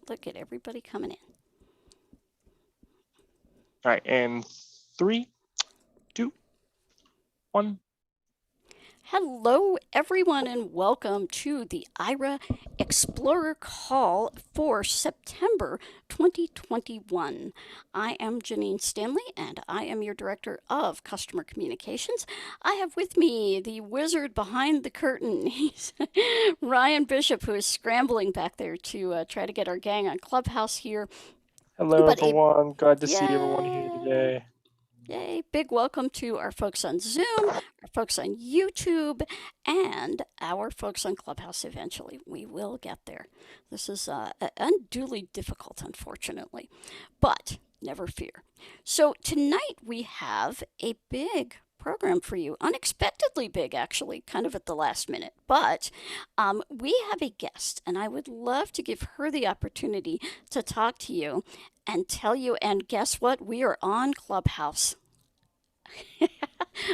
Look at everybody coming in. All right, and 3, 2, 1. Hello, everyone, and welcome to the Aira Explorer call for September 2021. I am Janine Stanley, and I am your Director of Customer Communications. I have with me the wizard behind the curtain. He's Ryan Bishop, who is scrambling back there to try to get our gang on Clubhouse here. Hello, But a everyone. Glad to see everyone here yay! today. Yay, big welcome to our folks on Zoom, our folks on YouTube, and our folks on Clubhouse eventually. We will get there. This is unduly difficult, unfortunately, but never fear. So, tonight we have a big program for you. Unexpectedly big, actually, kind of at the last minute. But we have a guest, and I would love to give her the opportunity to talk to you and tell you. And guess what? We are on Clubhouse.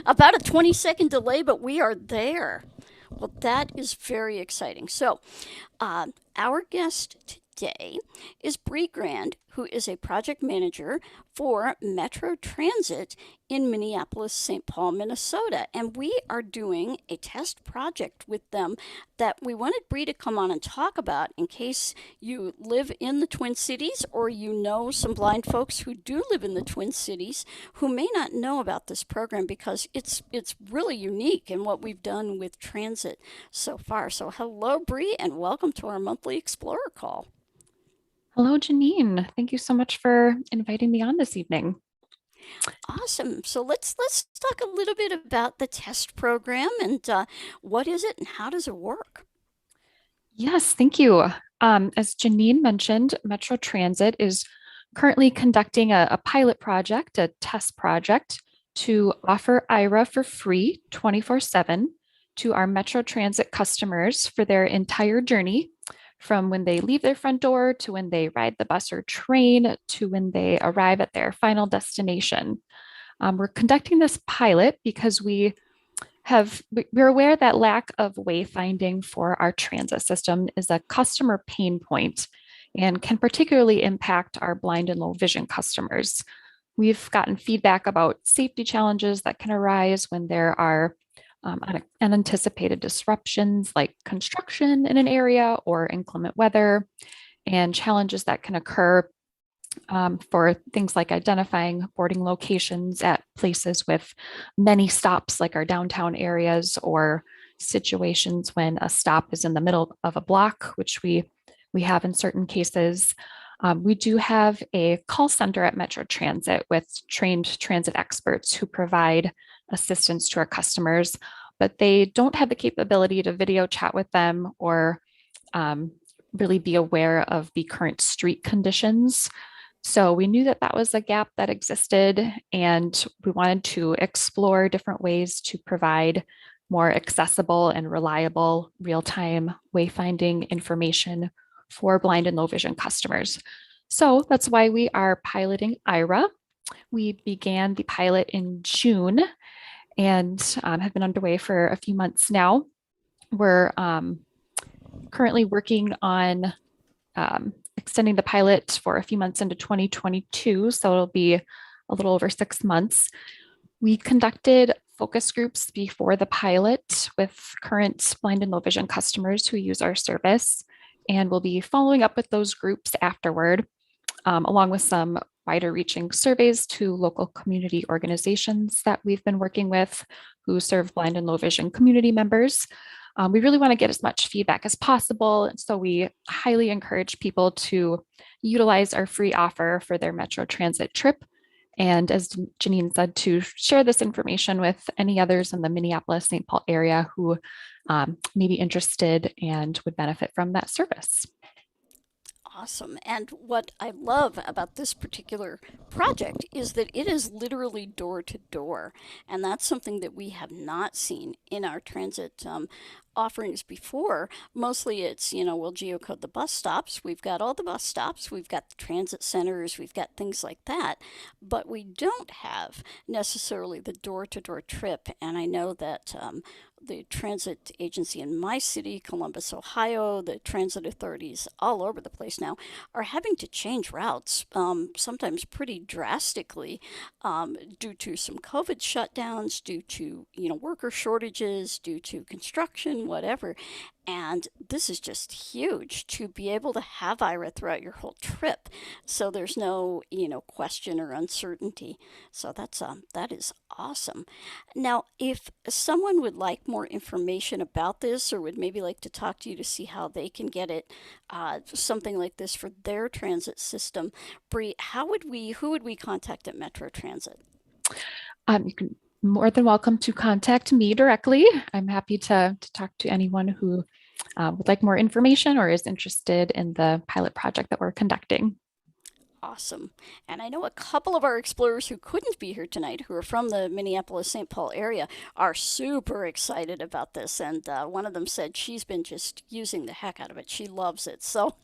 About a 20-second delay, but we are there. Well, that is very exciting. So, our guest today is Bree Grand, who is a project manager for Metro Transit in Minneapolis, St. Paul, Minnesota. And we are doing a test project with them that we wanted Bree to come on and talk about in case you live in the Twin Cities or you know some blind folks who do live in the Twin Cities who may not know about this program because it's really unique in what we've done with transit so far. So hello, Bree, and welcome to our monthly Explorer call. Hello, Janine. Thank you so much for inviting me on this evening. Awesome. So let's talk a little bit about the test program and what is it and how does it work? Yes, thank you. As Janine mentioned, Metro Transit is currently conducting a pilot project, a test project, to offer Aira for free 24/7 to our Metro Transit customers for their entire journey, from when they leave their front door to when they ride the bus or train to when they arrive at their final destination. We're conducting this pilot because we're aware that lack of wayfinding for our transit system is a customer pain point and can particularly impact our blind and low vision customers. We've gotten feedback about safety challenges that can arise when there are unanticipated disruptions like construction in an area or inclement weather, and challenges that can occur for things like identifying boarding locations at places with many stops, like our downtown areas, or situations when a stop is in the middle of a block, which we have in certain cases. We do have a call center at Metro Transit with trained transit experts who provide assistance to our customers, but they don't have the capability to video chat with them or really be aware of the current street conditions. So we knew that that was a gap that existed, and we wanted to explore different ways to provide more accessible and reliable real-time wayfinding information for blind and low vision customers. So that's why we are piloting Aira. We began the pilot in June and have been underway for a few months now. We're currently working on extending the pilot for a few months into 2022, so it'll be a little over 6 months. We conducted focus groups before the pilot with current blind and low vision customers who use our service, and we'll be following up with those groups afterward, along with some wider reaching surveys to local community organizations that we've been working with who serve blind and low vision community members. We really want to get as much feedback as possible. So we highly encourage people to utilize our free offer for their Metro Transit trip. And as Janine said, to share this information with any others in the Minneapolis, St. Paul area who may be interested and would benefit from that service. Awesome. And what I love about this particular project is that it is literally door to door. And that's something that we have not seen in our transit offerings before. Mostly it's, we'll geocode the bus stops. We've got all the bus stops. We've got the transit centers. We've got things like that. But we don't have necessarily the door to door trip. And I know that the transit agency in my city, Columbus, Ohio, the transit authorities all over the place now are having to change routes, sometimes pretty drastically, due to some COVID shutdowns, due to worker shortages, due to construction, whatever. And this is just huge to be able to have Ira throughout your whole trip, so there's no question or uncertainty. So that is awesome. Now, if someone would like more information about this, or would maybe like to talk to you to see how they can get it, something like this for their transit system, Bree, who would we contact at Metro Transit? You can more than welcome to contact me directly. I'm happy to talk to anyone who would like more information or is interested in the pilot project that we're conducting. Awesome. And I know a couple of our explorers who couldn't be here tonight, who are from the Minneapolis St. Paul area, are super excited about this. And one of them said she's been just using the heck out of it. She loves it. So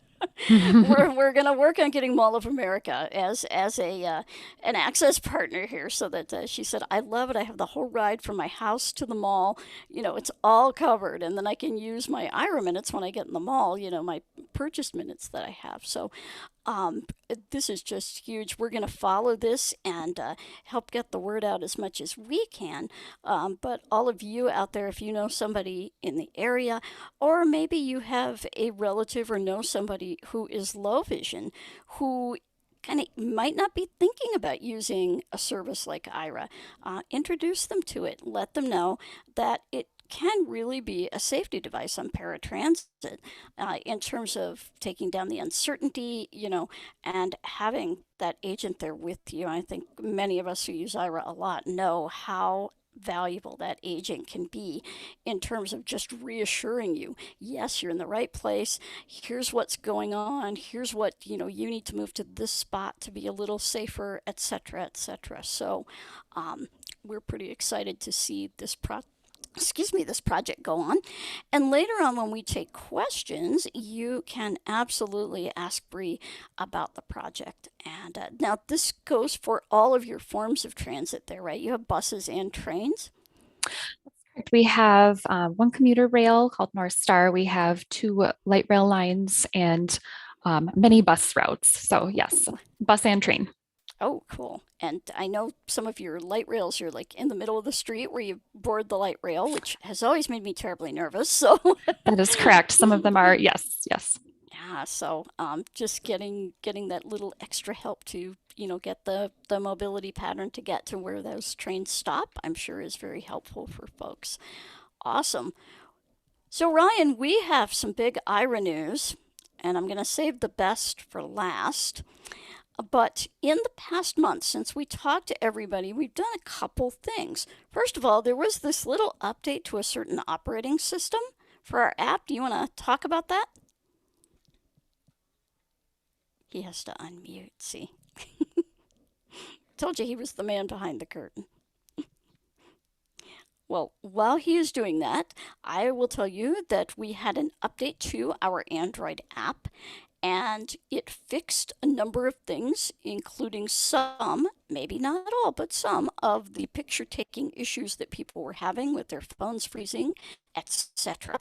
we're going to work on getting Mall of America as a an access partner here, so that she said, I love it. I have the whole ride from my house to the mall. It's all covered, and then I can use my Ira minutes when I get in the mall. My purchase minutes that I have. So um, this is just huge. We're going to follow this and help get the word out as much as we can. But all of you out there, if you know somebody in the area, or maybe you have a relative or know somebody who is low vision, who kind of might not be thinking about using a service like Ira, introduce them to it. Let them know that it can really be a safety device on paratransit, in terms of taking down the uncertainty, and having that agent there with you. I think many of us who use Ira a lot know how valuable that agent can be in terms of just reassuring you, yes, you're in the right place, here's what's going on, here's what you need to move to this spot to be a little safer, etc., etc. So we're pretty excited to see this project go on. And later on, when we take questions, you can absolutely ask Bree about the project. And now this goes for all of your forms of transit there, right? You have buses and trains. We have one commuter rail called North Star. We have two light rail lines and many bus routes. So yes, bus and train. Oh, cool. And I know some of your light rails are like in the middle of the street where you board the light rail, which has always made me terribly nervous. So That is correct. Some of them are, yes, yes. yeah, so just getting that little extra help to get the mobility pattern to get to where those trains stop, I'm sure is very helpful for folks. Awesome. So Ryan, we have some big Ira news, and I'm going to save the best for last. But in the past month, since we talked to everybody, we've done a couple things. First of all, there was this little update to a certain operating system for our app. Do you want to talk about that? He has to unmute, see. Told you he was the man behind the curtain. Well, while he is doing that, I will tell you that we had an update to our Android app, and it fixed a number of things, including some, maybe not all, but some of the picture taking issues that people were having with their phones freezing, etc.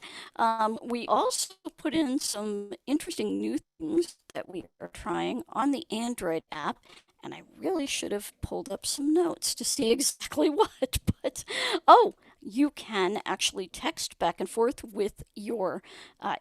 We also put in some interesting new things that we are trying on the Android app. And I really should have pulled up some notes to see exactly what. But oh, you can actually text back and forth with your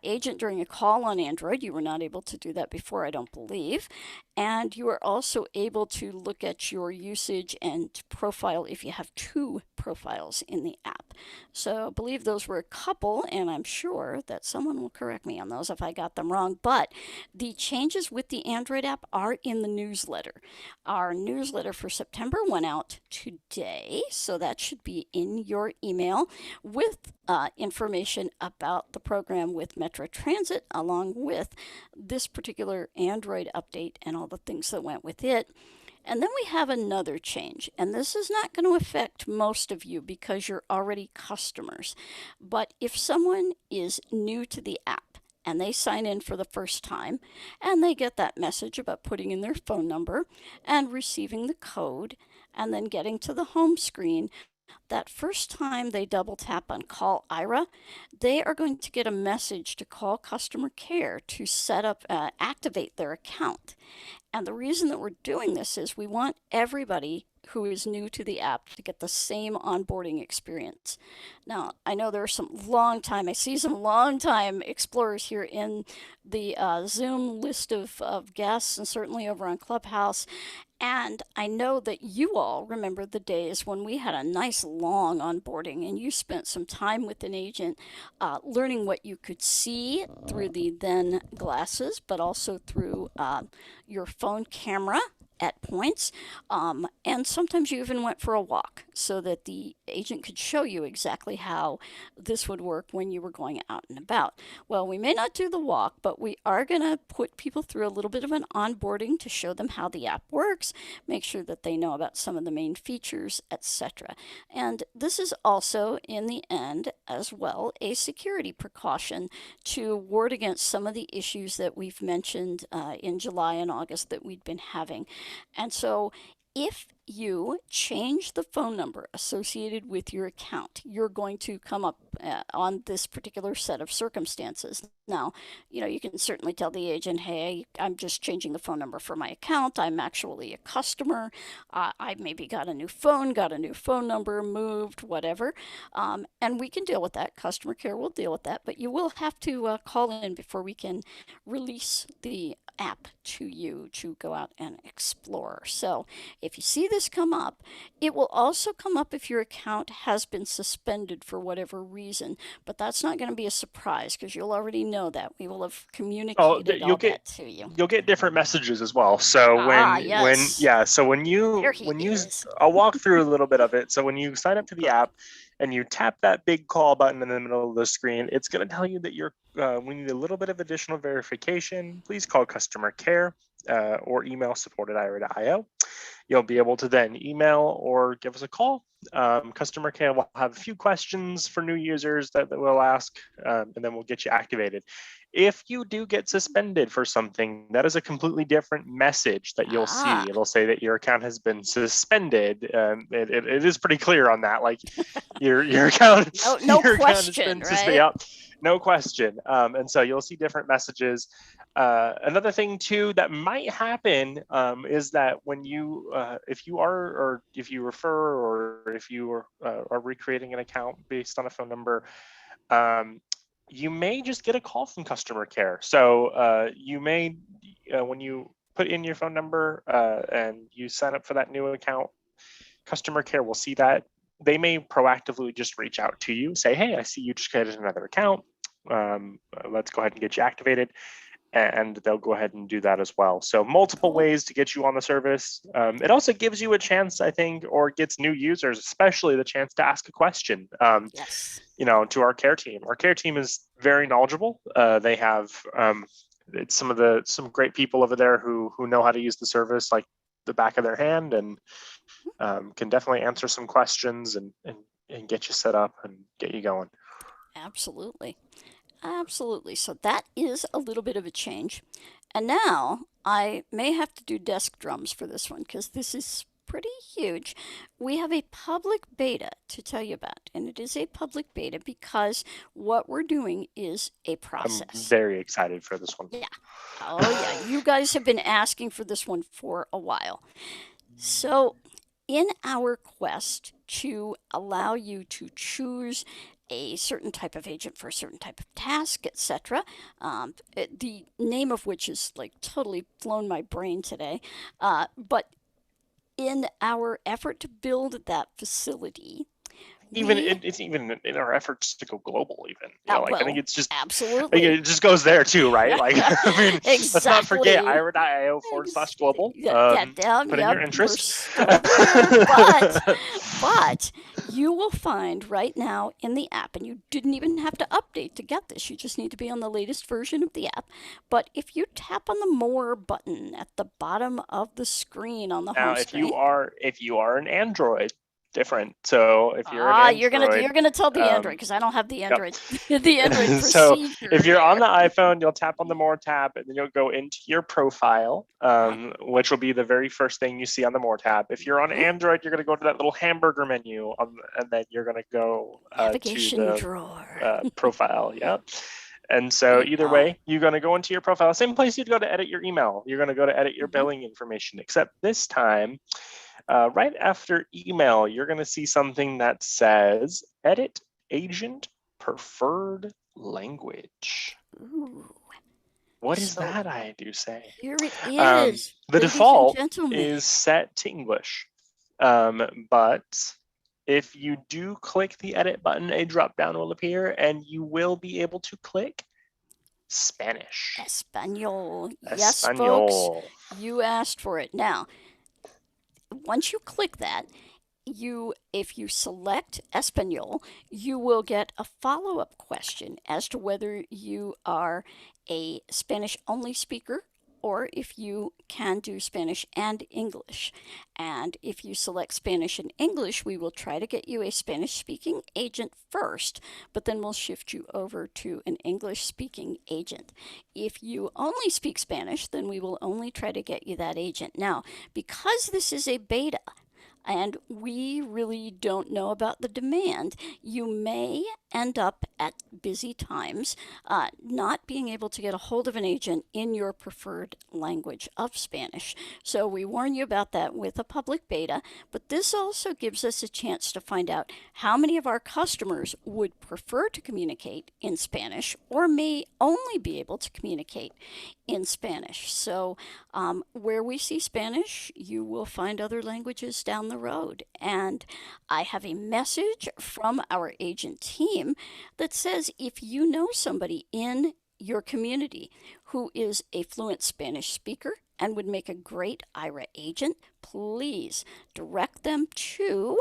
agent during a call on Android. You were not able to do that before, I don't believe. And you are also able to look at your usage and profile if you have two profiles in the app. So I believe those were a couple, and I'm sure that someone will correct me on those if I got them wrong. But the changes with the Android app are in the newsletter. Our newsletter for September went out today, so that should be in your email with information about the program with Metro Transit, along with this particular Android update and all the things that went with it. And then we have another change, and this is not going to affect most of you because you're already customers. But if someone is new to the app and they sign in for the first time and they get that message about putting in their phone number and receiving the code and then getting to the home screen, that first time they double tap on Call Aira, they are going to get a message to call customer care to set up, activate their account. And the reason that we're doing this is we want everybody who is new to the app to get the same onboarding experience. Now, I know there are I see some long time explorers here in the Zoom list of guests and certainly over on Clubhouse. And I know that you all remember the days when we had a nice long onboarding and you spent some time with an agent learning what you could see through the then glasses, but also through your phone camera at points. And sometimes you even went for a walk so that the agent could show you exactly how this would work when you were going out and about. Well, we may not do the walk, but we are going to put people through a little bit of an onboarding to show them how the app works, make sure that they know about some of the main features, etc. And this is also, in the end, as well, a security precaution to ward against some of the issues that we've mentioned in July and August that we'd been having. And so if you change the phone number associated with your account, you're going to come up on this particular set of circumstances. Now, you can certainly tell the agent, hey, I'm just changing the phone number for my account. I'm actually a customer. I maybe got a new phone number, moved, whatever. And we can deal with that. Customer care will deal with that. But you will have to call in before we can release the app to you to go out and explore. So if you see this come up, it will also come up if your account has been suspended for whatever reason, but that's not going to be a surprise because you'll already know that. We will have communicated all that to you. You'll get different messages as well. So I'll walk through a little bit of it. So when you sign up to the app and you tap that big call button in the middle of the screen, it's going to tell you that we need a little bit of additional verification. Please call customer care or email support@aira.io. You'll be able to then email or give us a call. Customer care will have a few questions for new users that we'll ask, and then we'll get you activated. If you do get suspended for something, that is a completely different message that you'll see. It'll say that your account has been suspended. It is pretty clear on that. Like your account, no question, right? Yeah, no question. And so you'll see different messages. Another thing too that might happen is that when if you refer or if you are recreating an account based on a phone number, you may just get a call from customer care. So you may, when you put in your phone number and you sign up for that new account, customer care will see that. They may proactively just reach out to you, say, hey, I see you just created another account. Let's go ahead and get you activated. And they'll go ahead and do that as well. So multiple ways to get you on the service. It also gives you a chance, I think, or gets new users, especially the chance to ask a question. Yes. To our care team. Our care team is very knowledgeable. They have some great people over there who know how to use the service like the back of their hand and can definitely answer some questions and get you set up and get you going. Absolutely. Absolutely. So that is a little bit of a change. And now I may have to do desk drums for this one because this is pretty huge. We have a public beta to tell you about, and it is a public beta because what we're doing is a process. I'm very excited for this one. Yeah. Oh, yeah. You guys have been asking for this one for a while. So, in our quest to allow you to choose a certain type of agent for a certain type of task, etc. The name of which is like totally flown my brain today. But in our effort to build that facility, it's even in our efforts to go global, even. I think it's just absolutely. It just goes there too, right? Like, I mean, exactly. Let's not forget aira.io/global. Put in your interest. But you will find right now in the app, and you didn't even have to update to get this. You just need to be on the latest version of the app. But if you tap on the More button at the bottom of the screen on the home screen. If you are an Android, different. So if you're an you're Android, gonna tell the Android, because I don't have the yep. Android the Android So procedure. if you're on there. the iPhone, you'll tap on the More tab, and then you'll go into your profile, which will be the very first thing you see on the More tab. If you're on Android, you're going to go to that little hamburger menu, and then you're going to go Navigation to the drawer. profile. Yep. And so either way, you're going to go into your profile, same place you'd go to edit your email. You're going to go to edit your billing information, except this time, right after email, you're going to see something that says edit agent preferred language. Ooh. What is that, I do say? Here it is. The ladies default and gentlemen. is set to English. But if you do click the edit button, a drop down will appear, and you will be able to click Spanish. Espanol. Yes, Espanol. folks, you asked for it. Now, once you click that, if you select Espanol, you will get a follow-up question as to whether you are a Spanish only speaker or if you can do Spanish and English. And if you select Spanish and English, we will try to get you a Spanish speaking agent first, but then we'll shift you over to an English speaking agent. If you only speak Spanish, then we will only try to get you that agent. Now, because this is a beta, and we really don't know about the demand, you may end up at busy times not being able to get a hold of an agent in your preferred language of Spanish. So we warn you about that with a public beta, but this also gives us a chance to find out how many of our customers would prefer to communicate in Spanish or may only be able to communicate in Spanish. So where we see Spanish, you will find other languages down the road. And I have a message from our agent team that says if you know somebody in your community who is a fluent Spanish speaker and would make a great Aira agent, please direct them to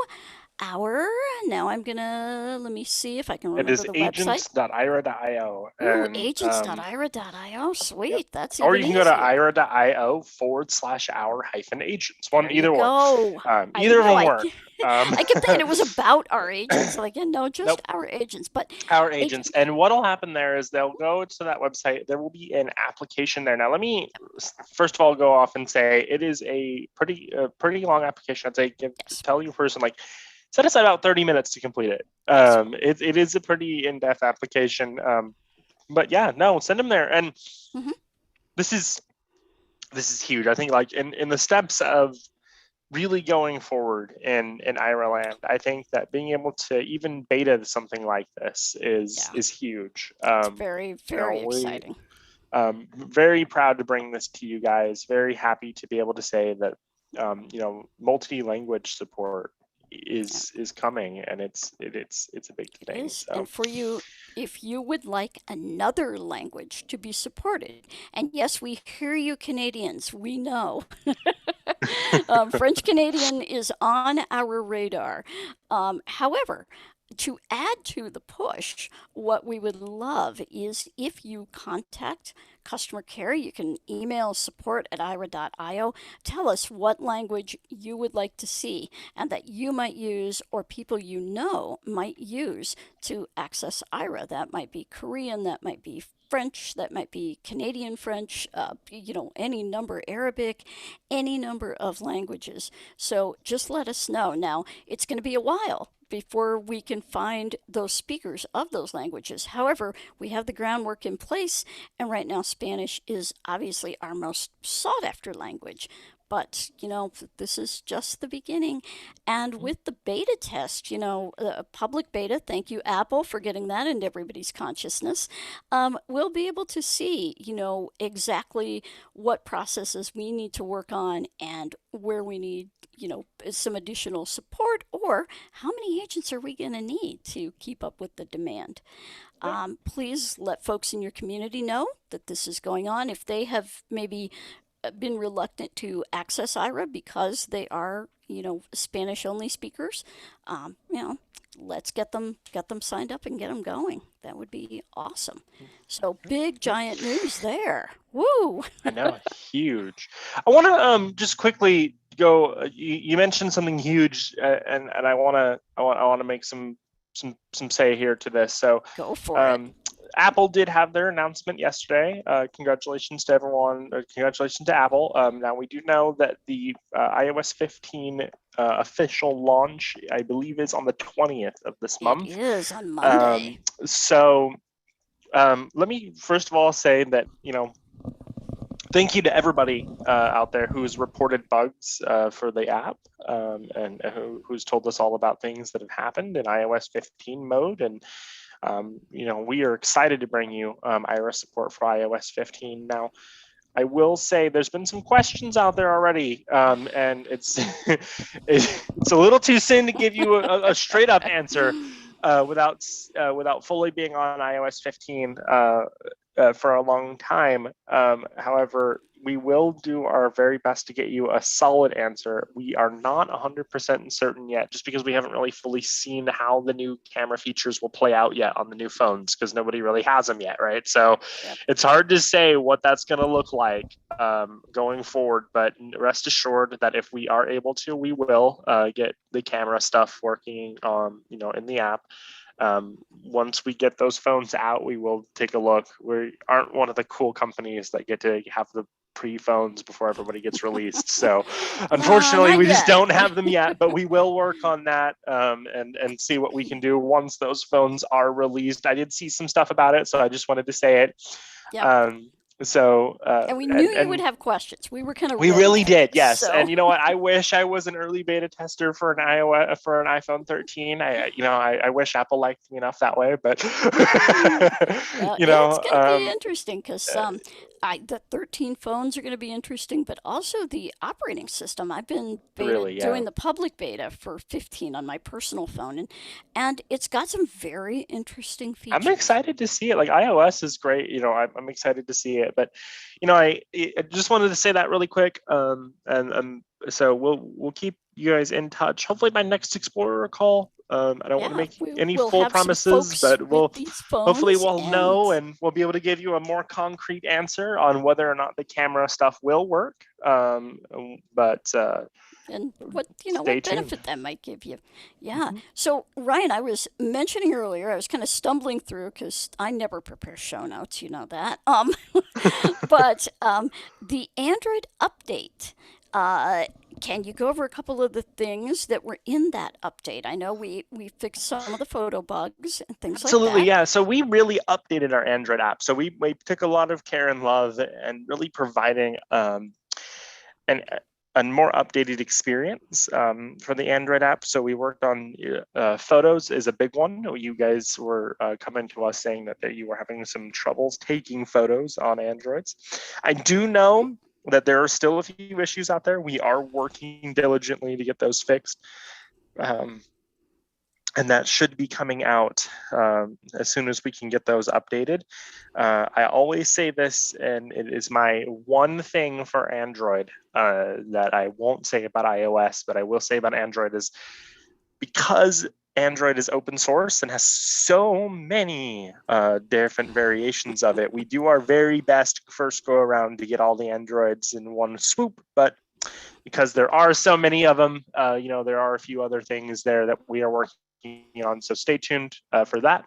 now I'm gonna, let me see if I can remember the website. It is agents.aira.io. Ooh, agents.aira.io. Sweet. Yep. That's or even you can go to easier. aira.io/our-agents. One, There either you or. go. Either of them work. I kept thinking it was about our agents. Like, no, just Nope. our agents. But our agents. And what'll happen there is they'll go to that website. There will be an application there. Now, let me first of all go off and say it is a pretty long application. I'd say tell your person, like, set aside about 30 minutes to complete it. It is a pretty in-depth application. But yeah, no, send them there. And this is huge. I think, like, in the steps of really going forward in Aira land, I think that being able to even beta something like this is huge. It's very, very exciting. Very proud to bring this to you guys. Very happy to be able to say that multi-language support is coming, and it's a big thing. So. And for you, if you would like another language to be supported, and yes, we hear you Canadians, we know. French Canadian is on our radar. However, to add to the push, what we would love is if you contact customer care. You can email support@aira.io. Tell us what language you would like to see and that you might use or people you know might use to access Aira. That might be Korean, that might be French, that might be Canadian French, any number, Arabic, any number of languages. So just let us know. Now, it's going to be a while before we can find those speakers of those languages. However, we have the groundwork in place, and right now Spanish is obviously our most sought after language. But, this is just the beginning. And with the beta test, public beta, thank you, Apple, for getting that into everybody's consciousness, we'll be able to see, exactly what processes we need to work on and where we need, some additional support, or how many agents are we going to need to keep up with the demand. Please let folks in your community know that this is going on. If they have maybe been reluctant to access Aira because they are, Spanish only speakers, let's get them signed up and get them going. That would be awesome. So big giant news there. Woo! I know, huge. I want to just quickly go. You mentioned something huge, and I want to make some say here to this. So, Go for it. Apple did have their announcement yesterday. Congratulations to everyone. Congratulations to Apple. Now we do know that the iOS 15 official launch, I believe, is on the 20th of this It month. is on Monday. So let me first of all say that, thank you to everybody out there who's reported bugs for the app, and who's told us all about things that have happened in iOS 15 mode. And we are excited to bring you Aira support for iOS 15. Now, I will say there's been some questions out there already, and it's it's a little too soon to give you a straight up answer without fully being on iOS 15 for a long time. However, we will do our very best to get you a solid answer. We are not 100% certain yet, just because we haven't really fully seen how the new camera features will play out yet on the new phones, because nobody really has them yet, right? So Yep. it's hard to say what that's going to look like going forward, but rest assured that if we are able to, we will get the camera stuff working in the app. Once we get those phones out, we will take a look. We aren't one of the cool companies that get to have the pre-phones before everybody gets released. So unfortunately, Not we just yet. don't have them yet, but we will work on that and see what we can do once those phones are released. I did see some stuff about it, so I just wanted to say it. Yep. And we knew you would have questions. We were kind of we ready really for did, this, yes. so. And you know what? I wish I was an early beta tester for an iPhone 13. I wish Apple liked me enough that way, but Well, it's going to be interesting because the 13 phones are going to be interesting, but also the operating system. I've been really, yeah. doing the public beta for 15 on my personal phone, and it's got some very interesting features. I'm excited to see it. Like, iOS is great. I'm excited to see it, but I just wanted to say that really quick. So we'll keep you guys in touch. Hopefully by next Explorer call. I don't want to make any we'll full have some promises, folks but with these phones, hopefully we'll know, and we'll be able to give you a more concrete answer on whether or not the camera stuff will work. But and what stay benefit tuned. that might give you. Yeah. So Ryan, I was mentioning earlier, I was kind of stumbling through because I never prepare show notes, you know that. But the Android update. Can you go over a couple of the things that were in that update? I know we fixed some of the photo bugs and things like Absolutely, that. yeah. So we really updated our Android app. So we took a lot of care and love and really providing a more updated experience for the Android app. So we worked on photos is a big one. You guys were coming to us saying that you were having some troubles taking photos on Androids. I do know that there are still a few issues out there. We are working diligently to get those fixed. And that should be coming out as soon as we can get those updated. I always say this, and it is my one thing for Android that I won't say about iOS, but I will say about Android, is because Android is open source and has so many different variations of it, we do our very best first go around to get all the Androids in one swoop, but because there are so many of them, there are a few other things there that we are working on, so stay tuned for that.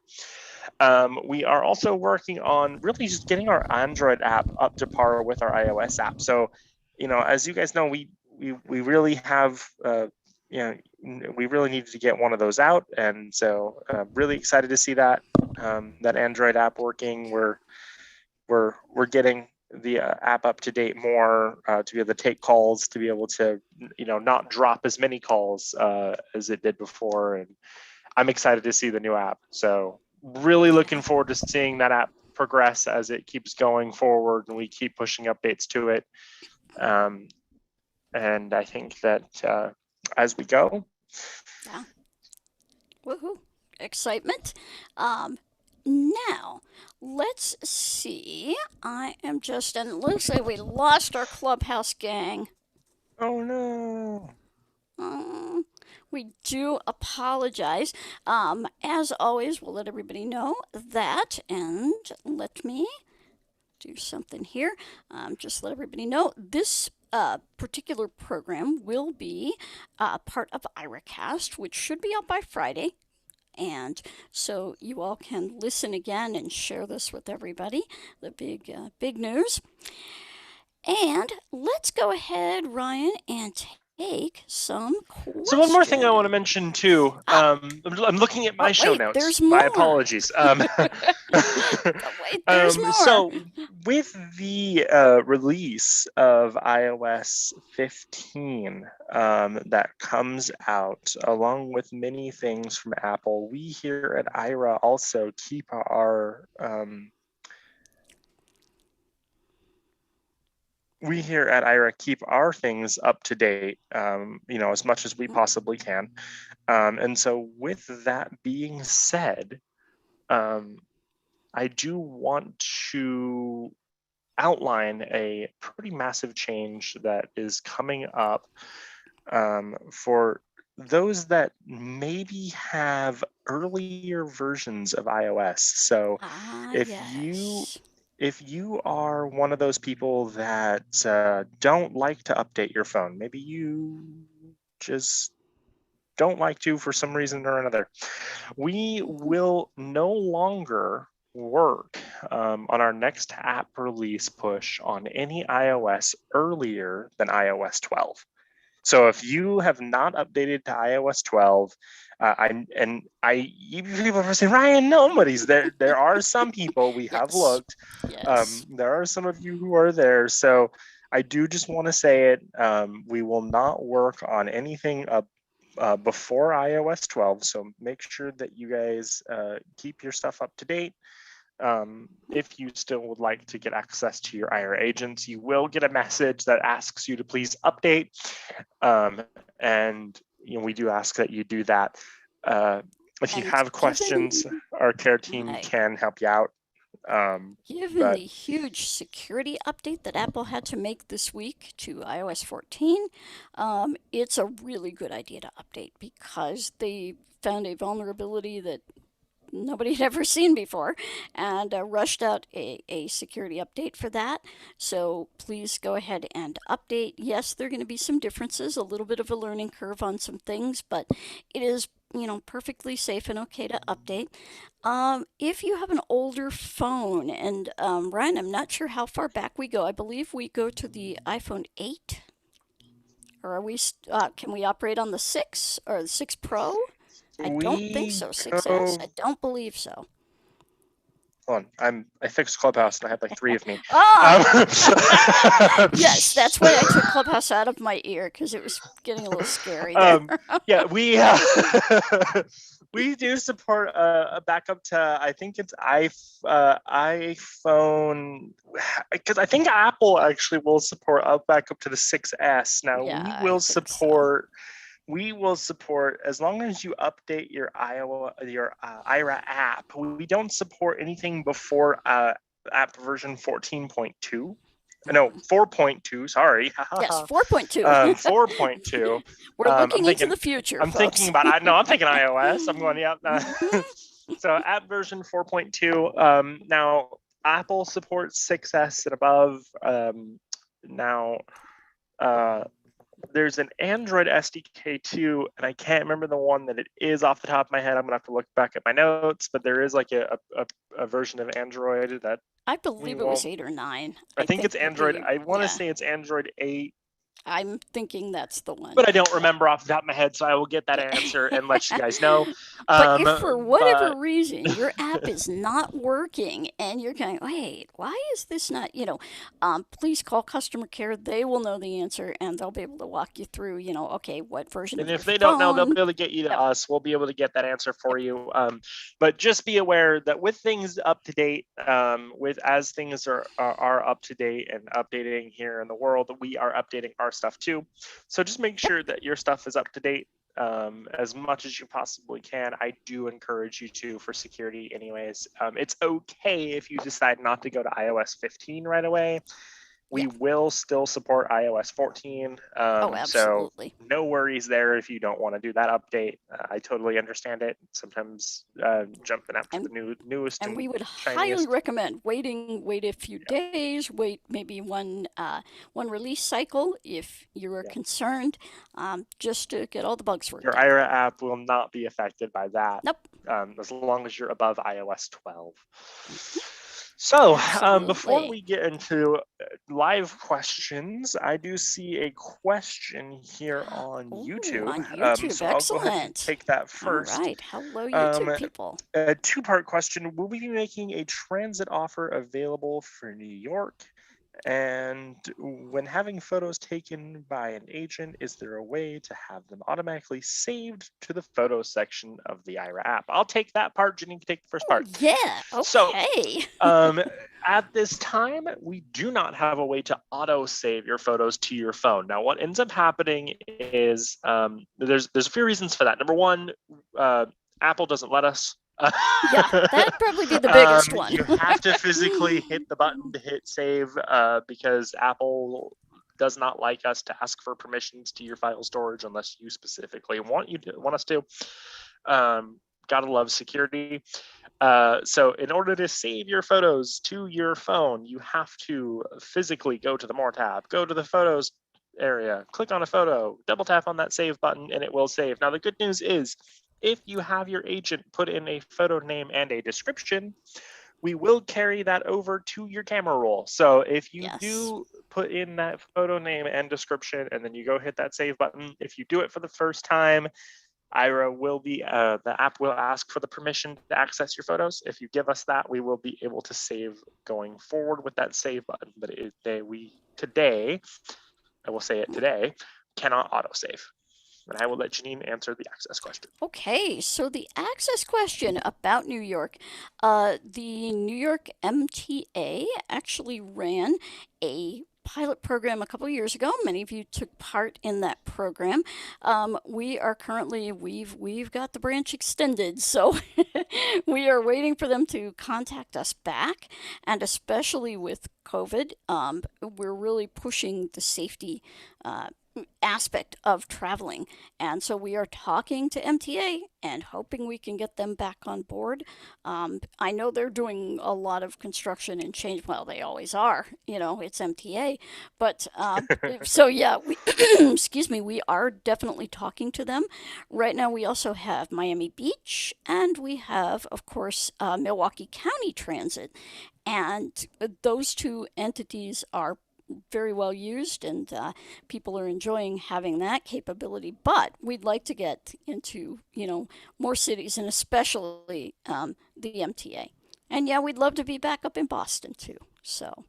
We are also working on really just getting our Android app up to par with our iOS app. So, as you guys know, we really have, we really needed to get one of those out, and so really excited to see that Android app working. We're getting the app up to date more to be able to take calls, to be able to not drop as many calls as it did before, and I'm excited to see the new app. So really looking forward to seeing that app progress as it keeps going forward and we keep pushing updates to it. And I think that as we go. Yeah. Woohoo. Excitement. Now, let's see. I am just, and it looks like we lost our Clubhouse gang. Oh no. We do apologize. As always, we'll let everybody know that, and let me do something here. Just let everybody know this particular program will be part of IraCast, which should be out by Friday. And so you all can listen again and share this with everybody. The big news. And let's go ahead, Ryan, and take some questions. So one more thing I want to mention too. I'm looking at my show wait, notes. there's My more. apologies. Wait, there's more. So with the release of iOS 15 that comes out, along with many things from Apple, we here at Aira also keep our things up to date, as much as we possibly can. And so with that being said, I do want to outline a pretty massive change that is coming up for those that maybe have earlier versions of iOS. So if you are one of those people that don't like to update your phone, maybe you just don't like to for some reason or another, we will no longer work on our next app release push on any iOS earlier than iOS 12. So if you have not updated to iOS 12, people are saying, Ryan, nobody's there. There are some people, we have looked. Yes. There are some of you who are there. So I do just want to say it. We will not work on anything before iOS 12. So make sure that you guys keep your stuff up to date. If you still would like to get access to your Aira agents, you will get a message that asks you to please update. And we do ask that you do that. If you have questions, our care team can help you out. Given the huge security update that Apple had to make this week to iOS 14, it's a really good idea to update because they found a vulnerability that nobody had ever seen before and rushed out a security update for that. So please go ahead and update. Yes, there are going to be some differences, a little bit of a learning curve on some things, but it is perfectly safe and okay to update. If you have an older phone, and Ryan, I'm not sure how far back we go. I believe we go to the iPhone 8. Or are we? Can we operate on the 6 or the 6 Pro? I don't think so. 6S? I don't believe so. Hold on, I fixed Clubhouse and I had like 3 of me. Yes, that's why I took Clubhouse out of my ear because it was getting a little scary there. We do support a backup to, I think it's iPhone, because I think Apple actually will support a backup to the 6S. Now we will support as long as you update your Aira app. We don't support anything before app version 14.2. No, 4.2. Sorry. Yes, 4.2. 4.2. We're looking into the future. I'm thinking iOS. I'm going, So app version 4.2. Now Apple supports 6S and above. There's an Android SDK too, and I can't remember the one that it is off the top of my head. I'm gonna have to look back at my notes, but there is like a version of Android that I believe it was 8 or 9. I think it's Android. I want to say it's Android 8. I'm thinking that's the one. But I don't remember off the top of my head, so I will get that answer and let you guys know. But if for whatever reason your app is not working and you're going, wait, why is this not, please call customer care. They will know the answer and they'll be able to walk you through, okay, what version of your phone. And if they don't know, they'll be able to get you to us. We'll be able to get that answer for you. But just be aware that with things up to date, as things are up to date and updating here in the world, we are updating our stuff too. So just make sure that your stuff is up to date as much as you possibly can. I do encourage you to for security anyways. It's okay if you decide not to go to iOS 15 right away. We will still support iOS 14. Oh, So absolutely. no worries there if you don't want to do that update. I totally understand it. Sometimes jumping up to the newest And we would highly shiniest. recommend wait a few days, wait maybe one release cycle if you are concerned, just to get all the bugs worked Your out. Aira app will not be affected by that. Nope. As long as you're above iOS 12. So before we get into live questions, I do see a question here on YouTube. On YouTube, so I'll go ahead and take that first. All right, hello YouTube people. A two-part question. Will we be making a transit offer available for New York? And when having photos taken by an agent, is there a way to have them automatically saved to the photo section of the Aira app? I'll take that part. Janine can take the first part. Yeah, okay. At this time, we do not have a way to auto-save your photos to your phone. Now, what ends up happening is there's a few reasons for that. Number one, Apple doesn't let us. Yeah, that'd probably be the biggest one. You have to physically hit the button to hit save because Apple does not like us to ask for permissions to your file storage unless you specifically want us to. Gotta love security. So in order to save your photos to your phone, you have to physically go to the More tab, go to the Photos area, click on a photo, double tap on that save button, and it will save. Now, the good news is, if you have your agent put in a photo name and a description, we will carry that over to your camera roll. So if you do put in that photo name and description, and then you go hit that save button, if you do it for the first time, Aira will be, the app will ask for the permission to access your photos. If you give us that, we will be able to save going forward with that save button. But today, I will say it today, cannot autosave. And I will let Janine answer the access question. Okay, so the access question about New York. The New York MTA actually ran a pilot program a couple of years ago. Many of you took part in that program. We are currently, we've got the branch extended, so we are waiting for them to contact us back. And especially with COVID, we're really pushing the safety aspect of traveling. And so we are talking to MTA and hoping we can get them back on board. I know they're doing a lot of construction and change. Well, they always are, it's MTA. But so yeah, excuse me, we are definitely talking to them. Right now we also have Miami Beach and we have, of course, Milwaukee County Transit. And those two entities are very well used, and people are enjoying having that capability. But we'd like to get into, more cities, and especially the MTA. And yeah, we'd love to be back up in Boston too. So,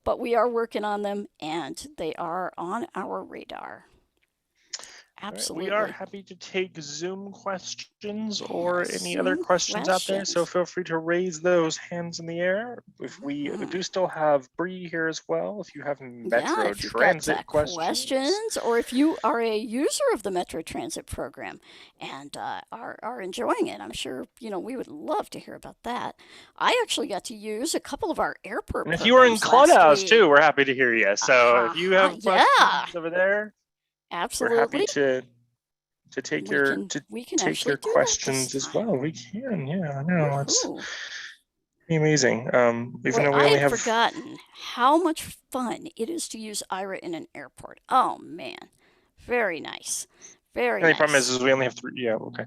but we are working on them, and they are on our radar. Absolutely. Right, we are happy to take Zoom questions or any other questions out there. So feel free to raise those hands in the air. If we do still have Bree here as well, if you have Metro Transit questions, or if you are a user of the Metro Transit program and are enjoying it, I'm sure we would love to hear about that. I actually got to use a couple of our airport. And if you were in Clubhouse too, we're happy to hear you. So if you have questions over there. Absolutely. We're happy to take your questions as well. We can, yeah. I know it's amazing. Even though we only have forgotten how much fun it is to use Aira in an airport. Oh man, very nice. Very nice. The only problem is we only have 3. Yeah, okay.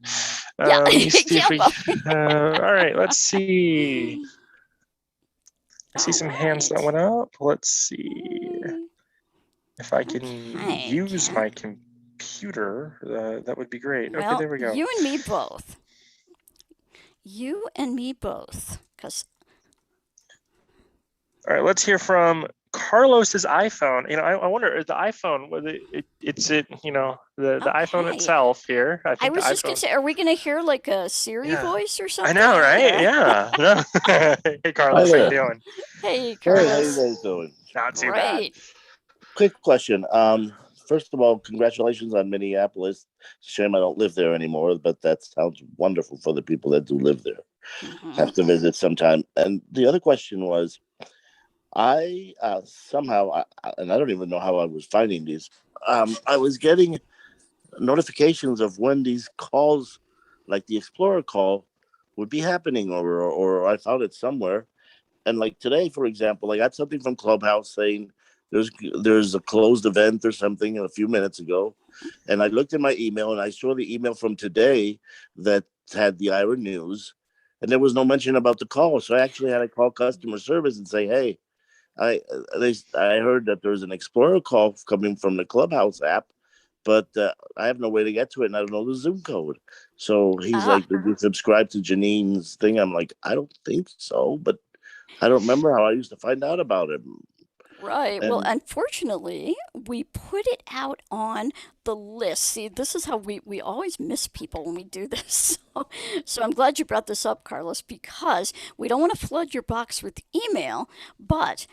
Yeah. Let me see if we, all right, let's see. I see some hands that went up. Let's see. If I can use my computer, that would be great. Well, okay, there we go. You and me both. You and me both. All right, let's hear from Carlos's iPhone. I wonder, the iPhone, whether the iPhone itself here. I was just going to say, are we going to hear like a Siri voice or something? I know, right? Yeah. Hey, Carlos, how you doing? Hey, Carlos. Hey, how you guys doing? Not too bad. Quick question. First of all, congratulations on Minneapolis. Shame I don't live there anymore, but that sounds wonderful for the people that do live there. Have to visit sometime. And the other question was, I somehow, and I don't even know how I was finding these. I was getting notifications of when these calls, like the Explorer call, would be happening, or I found it somewhere. And like today, for example, I got something from Clubhouse saying there's a closed event or something a few minutes ago, and I looked at my email and I saw the email from today that had the Ira news, and there was no mention about the call. So I actually had to call customer service and say, "Hey, I heard that there's an Explorer call coming from the Clubhouse app, but I have no way to get to it, and I don't know the Zoom code." So he's Ah, like, "Did you subscribe to Janine's thing?" I'm like, "I don't think so, but I don't remember how I used to find out about it." right. Well, And unfortunately, we put it out on the list. See, this is how we always miss people when we do this. So I'm glad you brought this up, Carlos, because we don't want to flood your box with email, but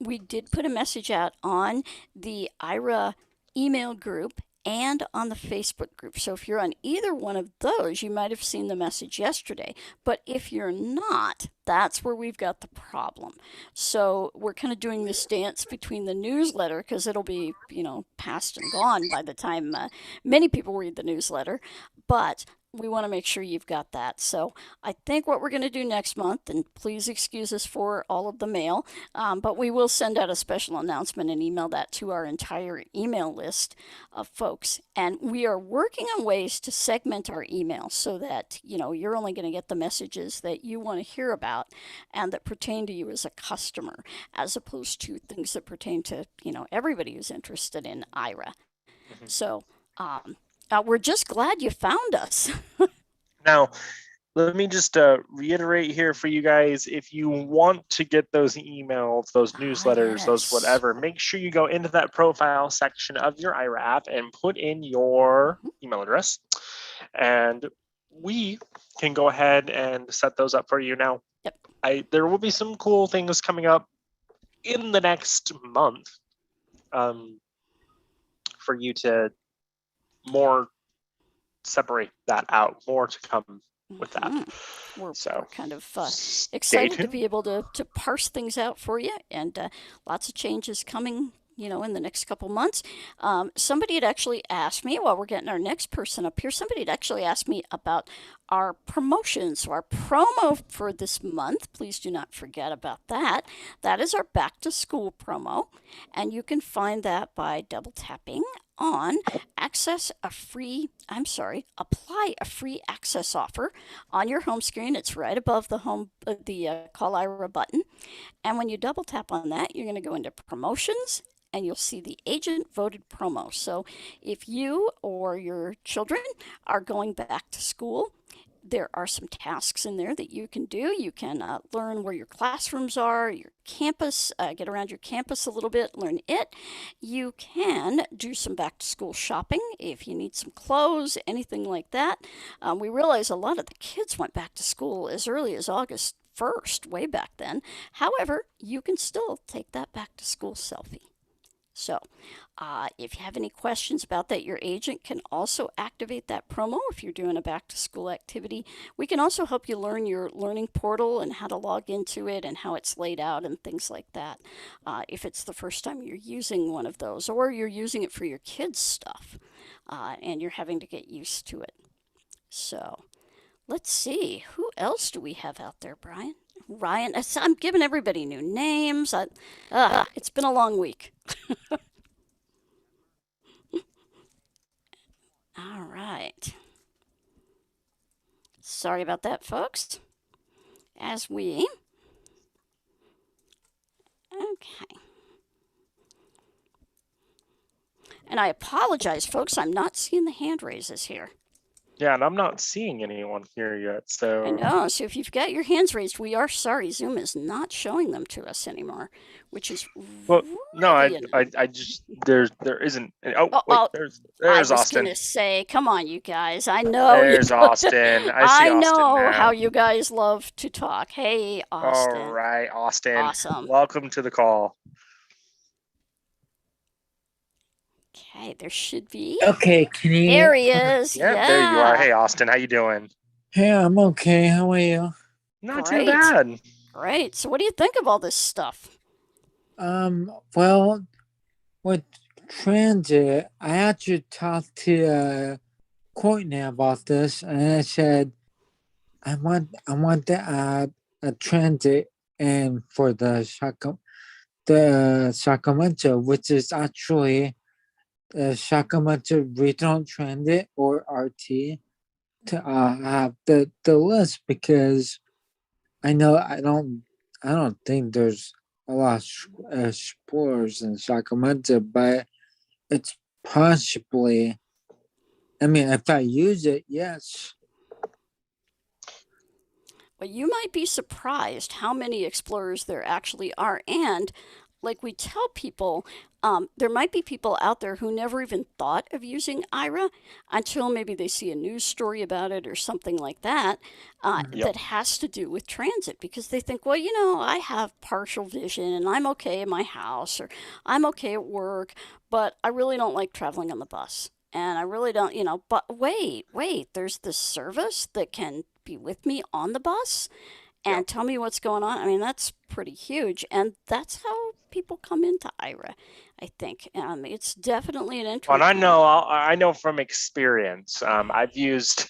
we did put a message out on the IRA email group and on the Facebook group. So if you're on either one of those, you might have seen the message yesterday. But if you're not, that's where we've got the problem. So we're kind of doing this dance between the newsletter because it'll be, past and gone by the time many people read the newsletter. But we want to make sure you've got that. So I think what we're going to do next month, and please excuse us for all of the mail, but we will send out a special announcement and email that to our entire email list of folks. And we are working on ways to segment our emails so that, you're only going to get the messages that you want to hear about and that pertain to you as a customer, as opposed to things that pertain to, everybody who's interested in IRA. Mhm. So, we're just glad you found us. Now, let me just reiterate here for you guys. If you want to get those emails, those newsletters, those Yes. whatever, make sure you go into that profile section of your IRA app and put in your email address. And we can go ahead and set those up for you now. Yep. There will be some cool things coming up in the next month for you to more separate that out, more to come with that. We're So kind of stay excited to tuned. be able to parse things out for you, and lots of changes coming, in the next couple months. Somebody had actually asked me, while we're getting our next person up here, somebody had actually asked me about our promotions. So our promo for this month, please do not forget about that. That is our back to school promo, and you can find that by double tapping on apply a free access offer on your home screen. It's right above the Call Ira button. And when you double tap on that, you're going to go into promotions and you'll see the agent voted promo. So if you or your children are going back to school, there are some tasks in there that you can do. You can learn where your classrooms are, your campus, get around your campus a little bit, learn it. You can do some back to school shopping if you need some clothes, anything like that. We realize a lot of the kids went back to school as early as August 1st, way back then. However, you can still take that back to school selfie. So, if you have any questions about that, your agent can also activate that promo if you're doing a back to school activity. We can also help you learn your learning portal and how to log into it and how it's laid out and things like that. If it's the first time you're using one of those, or you're using it for your kids' stuff and you're having to get used to it. So, let's see. Who else do we have out there, Brian? Ryan. I'm giving everybody new names. It's been a long week. All right. Sorry about that, folks. Okay. And I apologize, folks. I'm not seeing the hand raises here. Yeah, and I'm not seeing anyone here yet. So I know. So if you've got your hands raised, we are sorry. Zoom is not showing them to us anymore, which is well, no, really I just there isn't. Oh, Oh, wait, oh, there's I was Austin. gonna say, come on, you guys. I know There's Austin. I see I Austin know now. how you guys love to talk. Hey, Austin. All right, Austin. Awesome. Welcome to the call. Okay, there should be. Okay, can you? There he is. Yeah, there you are. Hey, Austin, how you doing? Hey, I'm okay. How are you? Not Great. too bad. Great. So what do you think of all this stuff? Well, with transit, I actually talked to Courtney about this, and I said I want to add a transit in for the Sacramento, which is actually the Sacramento Regional Transit or RT to have the list because I don't think there's a lot of explorers in Sacramento, but it's possibly. I mean, if I use it, yes. Well, you might be surprised how many explorers there actually are. And like we tell people, there might be people out there who never even thought of using Ira until maybe they see a news story about it or something like that, Yep. that has to do with transit because they think, well, I have partial vision and I'm okay in my house or I'm okay at work, but I really don't like traveling on the bus. And I really don't, but wait, there's this service that can be with me on the bus Yep. and tell me what's going on. I mean, that's pretty huge. And that's how people come into Ira, I think. It's definitely an entry And I point. know I know from experience. I've used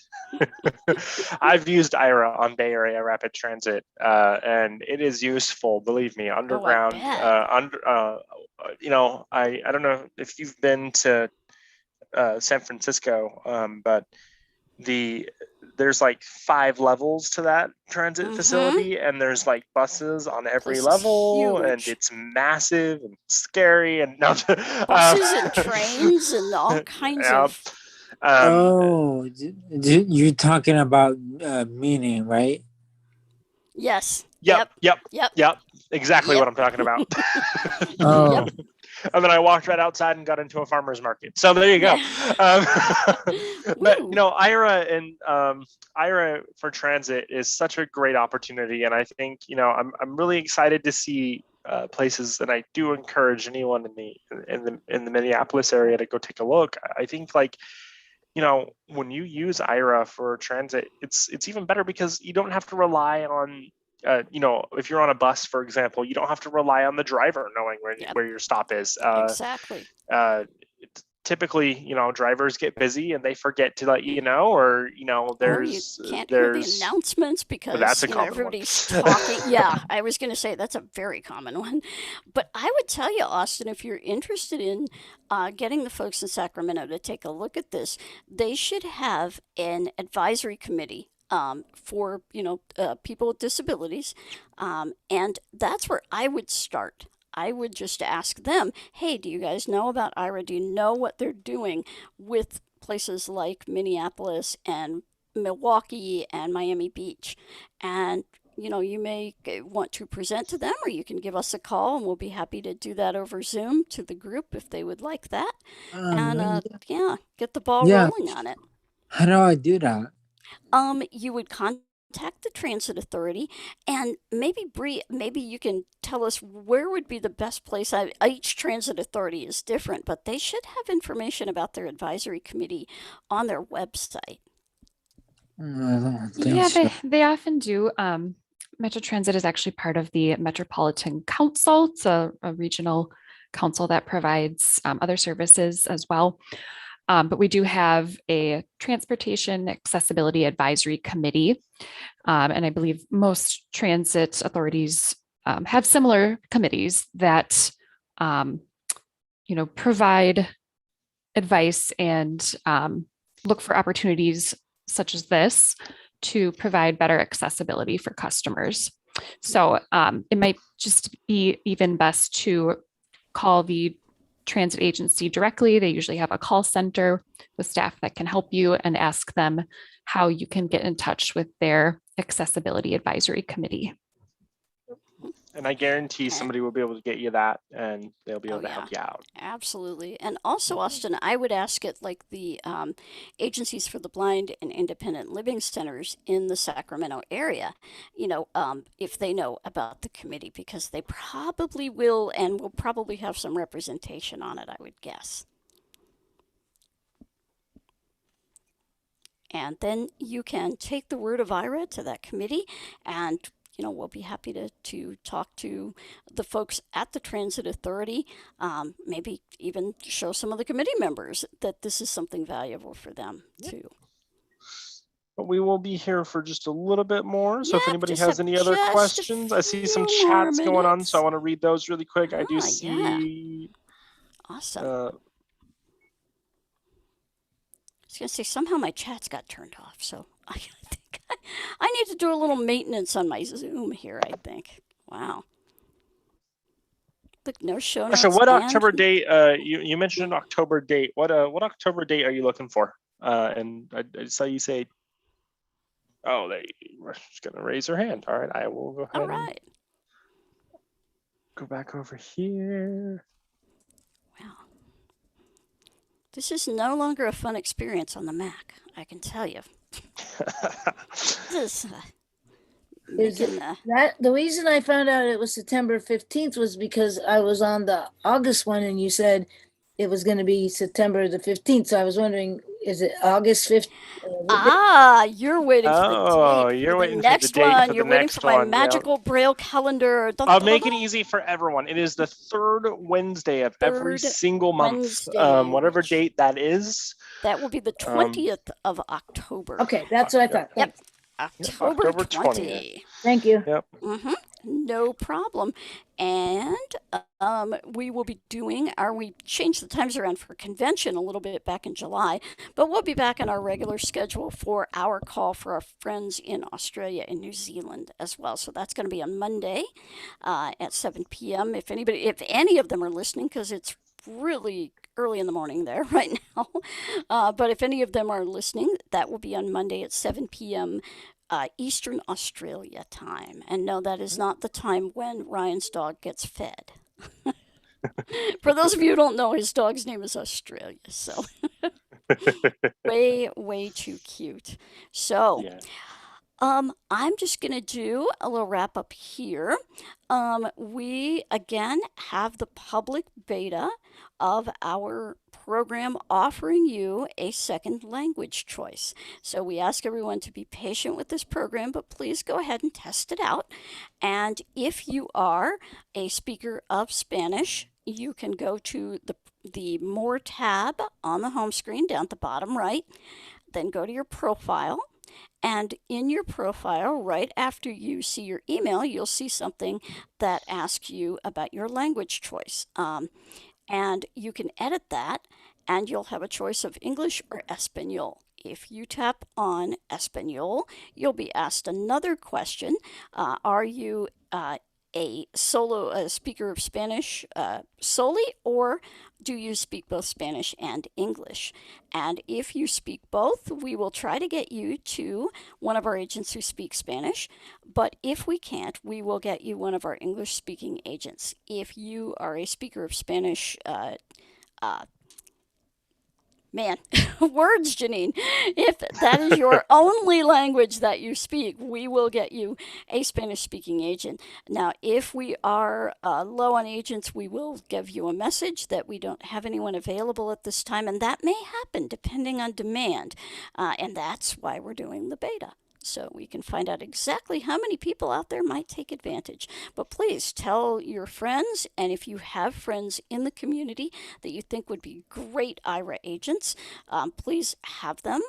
I've used Aira on Bay Area Rapid Transit, and it is useful. Believe me, Oh, I underground. bet. I don't know if you've been to San Francisco, but there's like 5 levels to that transit Mm-hmm. facility, and there's like buses on every Place is level, and huge. it's massive and scary and no. Buses and trains and all kinds Yeah. of. Oh, you're talking about meaning, right? Yes. Yep. Yep. Exactly what Yep. I'm talking about. Oh, Yep. And then I walked right outside and got into a farmer's market. So there you go. Yeah. But Woo. Ira for transit is such a great opportunity, and I think I'm really excited to see places, and I do encourage anyone in the Minneapolis area to go take a look. I think when you use Ira for transit, it's even better because you don't have to rely on if you're on a bus, for example, you don't have to rely on the driver knowing Yep. where your stop is. Exactly. Typically, drivers get busy and they forget to let you know, or Or you can't hear the announcements but that's because, a common one. everybody's talking. Yeah, I was going to say that's a very common one. But I would tell you, Austin, if you're interested in getting the folks in Sacramento to take a look at this, they should have an advisory committee for, people with disabilities. And that's where I would start. I would just ask them, hey, do you guys know about Ira? Do you know what they're doing with places like Minneapolis and Milwaukee and Miami Beach? And you may want to present to them, or you can give us a call, and we'll be happy to do that over Zoom to the group if they would like that. And yeah, get the ball yeah. rolling on it. How do I do that? You would contact the transit authority, and maybe Bree, maybe you can tell us where would be the best place. Each transit authority is different, but they should have information about their advisory committee on their website. I don't think Yeah, so. they often do. Metro Transit is actually part of the Metropolitan Council. It's a regional council that provides other services as well. But we do have a Transportation Accessibility Advisory Committee. And I believe most transit authorities have similar committees that, provide advice and look for opportunities such as this to provide better accessibility for customers. So it might just be even best to call the transit agency directly. They usually have a call center with staff that can help you, and ask them how you can get in touch with their accessibility advisory committee. And I guarantee somebody will be able to get you that, and they'll be able to help you out. Absolutely. And also, Austin, I would ask it like the agencies for the blind and independent living centers in the Sacramento area, if they know about the committee, because they probably will, and will probably have some representation on it, I would guess. And then you can take the word of Ira to that committee and we'll be happy to talk to the folks at the Transit Authority, maybe even show some of the committee members that this is something valuable for them too. But we will be here for just a little bit more. So if Yep, anybody just has have any other just a questions, I see some few more chats going on, so I minutes. want to read those really quick. I do Yeah. see. Awesome. I was going to say, somehow my chats got turned off, so I think I need to do a little maintenance on my Zoom here, I think. Wow. Look, no show notes. Actually, what and October date? You mentioned an October date. What October date are you looking for? And I saw you say, oh, they were just gonna raise her hand. All right, I will go ahead. All right. And go back over here. Wow. This is no longer a fun experience on the Mac, I can tell you. This Is it that the reason I found out it was September 15th was because I was on the August one and you said it was going to be September the 15th. So I was wondering, is it August 15th? You're waiting for the Oh, date. you're for waiting the for the next date one. for You're the waiting next for my one. Yeah. magical Braille calendar. Dun, I'll dun, make dun, it dun. easy for everyone. It is the third Wednesday of every Third single month, Wednesday, whatever which- date that is. That will be the 20th of October. Okay, that's what I thought. Yep. Thanks. October October 20. 20th. Thank you. Yep. No problem. And we will be doing we changed the times around for convention a little bit back in July, but we'll be back on our regular schedule for our call for our friends in Australia and New Zealand as well. So that's going to be on Monday at 7 p.m. If any of them are listening, because it's really early in the morning there right now. But if any of them are listening, that will be on Monday at 7 p.m. Eastern Australia time. And no, that is not the time when Ryan's dog gets fed. For those of you who don't know, his dog's name is Australia. So way too cute. So Yeah. I'm just going to do a little wrap up here. We again have the public beta of our program offering you a second language choice. So we ask everyone to be patient with this program, but please go ahead and test it out. And if you are a speaker of Spanish, you can go to the More tab on the home screen down at the bottom right, then go to your profile. And in your profile, right after you see your email, you'll see something that asks you about your language choice. And you can edit that, and you'll have a choice of English or Espanol. If you tap on Espanol, you'll be asked another question. Are you a speaker of Spanish solely, or do you speak both Spanish and English? And if you speak both, we will try to get you to one of our agents who speak Spanish. But if we can't, we will get you one of our English speaking agents. If you are a speaker of Spanish, words, Janine. If that is your only language that you speak, we will get you a Spanish-speaking agent. Now, if we are low on agents, we will give you a message that we don't have anyone available at this time, and that may happen depending on demand. And that's why we're doing the beta. So we can find out exactly how many people out there might take advantage. But please tell your friends, and if you have friends in the community that you think would be great Aira agents, please have them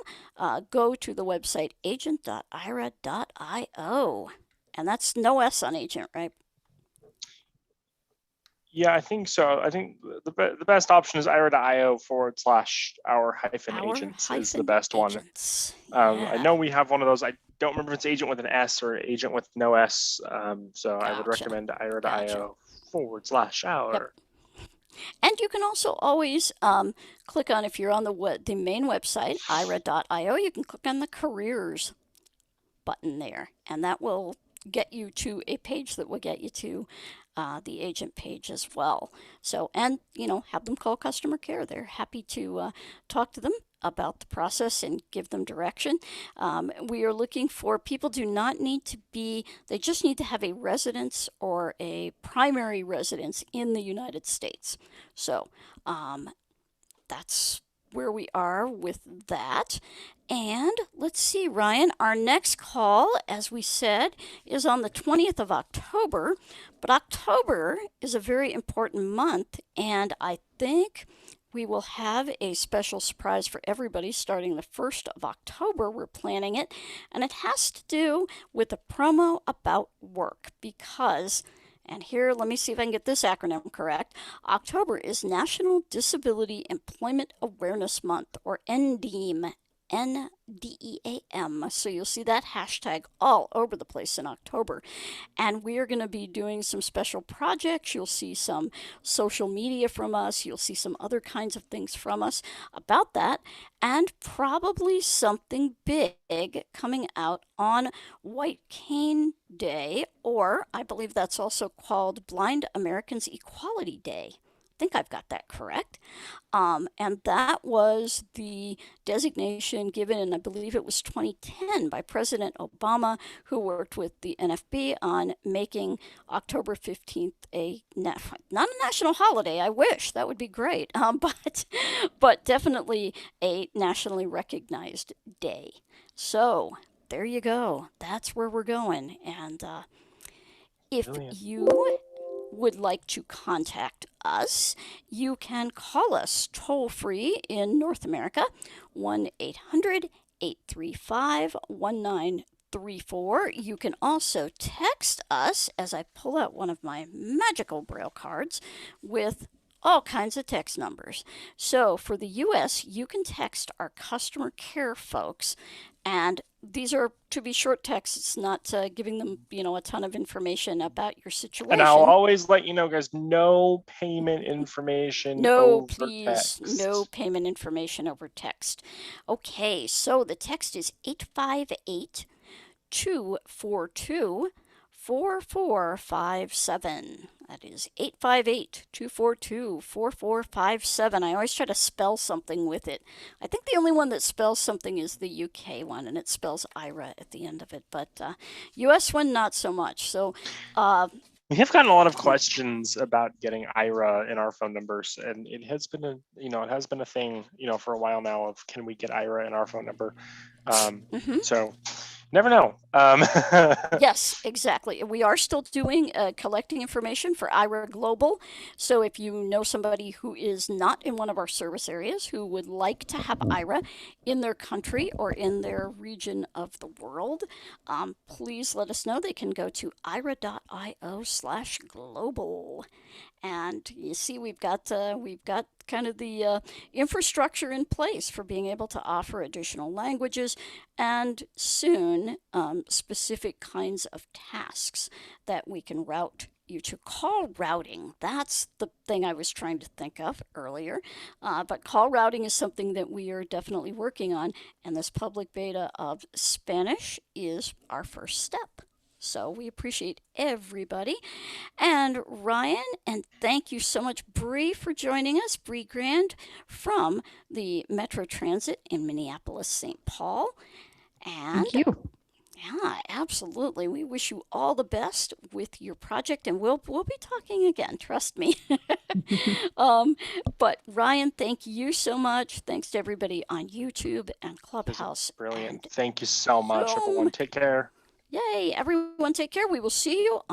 go to the website agent.aira.io. And that's no S on agent, right? Yeah, I think so. I think the best option is ira.io/our-agents is the best one. I know we have one of those. I don't remember if it's agent with an S or agent with no S. So I would recommend ira.io/our. Yep. And you can also always click on, if you're on the main website, ira.io, you can click on the careers button there, and that will get you to a page that will get you to the agent page as well. So, and have them call customer care. They're happy to talk to them about the process and give them direction. We are looking for people they just need to have a residence or a primary residence in the United States. So that's where we are with that. And let's see, Ryan, our next call, as we said, is on the 20th of October. But October is a very important month, and I think we will have a special surprise for everybody starting the 1st of October. We're planning it, and it has to do with a promo about work because, and here, let me see if I can get this acronym correct. October is National Disability Employment Awareness Month, or NDEAM. NDEAM. So you'll see that hashtag all over the place in October. And we are going to be doing some special projects. You'll see some social media from us. You'll see some other kinds of things from us about that. And probably something big coming out on White Cane Day, or I believe that's also called Blind Americans Equality Day. I think I've got that correct. And that was the designation given in, I believe it was 2010, by President Obama, who worked with the NFB on making October 15th not a national holiday. I wish that would be great, but definitely a nationally recognized day. So there you go. That's where we're going. And if you would like to contact us, you can call us toll free in North America, 1-800-835-1934. You can also text us, as I pull out one of my magical Braille cards, with all kinds of text numbers. So for the US, you can text our customer care folks, and these are to be short texts. It's not giving them, a ton of information about your situation. And I'll always let you know, guys, no payment information over text. No payment information over text. Okay, so the text is 858-242-4457. That is 858-242-4457. I always try to spell something with it. I think the only one that spells something is the UK one, and it spells Aira at the end of it. But US one, not so much. So we have gotten a lot of questions about getting Aira in our phone numbers, and it has been a thing, for a while now of, can we get Aira in our phone number? So never know. Yes, exactly. We are still doing collecting information for Aira Global. So if you know somebody who is not in one of our service areas who would like to have Aira in their country or in their region of the world, please let us know. They can go to aira.io/global. And you see, we've got kind of the infrastructure in place for being able to offer additional languages and soon specific kinds of tasks that we can route you to. Call routing, that's the thing I was trying to think of earlier. But call routing is something that we are definitely working on, and this public beta of Spanish is our first step. So we appreciate everybody. And Ryan, and thank you so much, Bree, for joining us. Bree Grand from the Metro Transit in Minneapolis, St. Paul. And Thank you. yeah, absolutely. We wish you all the best with your project, and we'll be talking again, trust me. But Ryan, thank you so much. Thanks to everybody on YouTube and Clubhouse. Brilliant. And thank you so much, Zoom. everyone. Take care. Yay, everyone take care. We will see you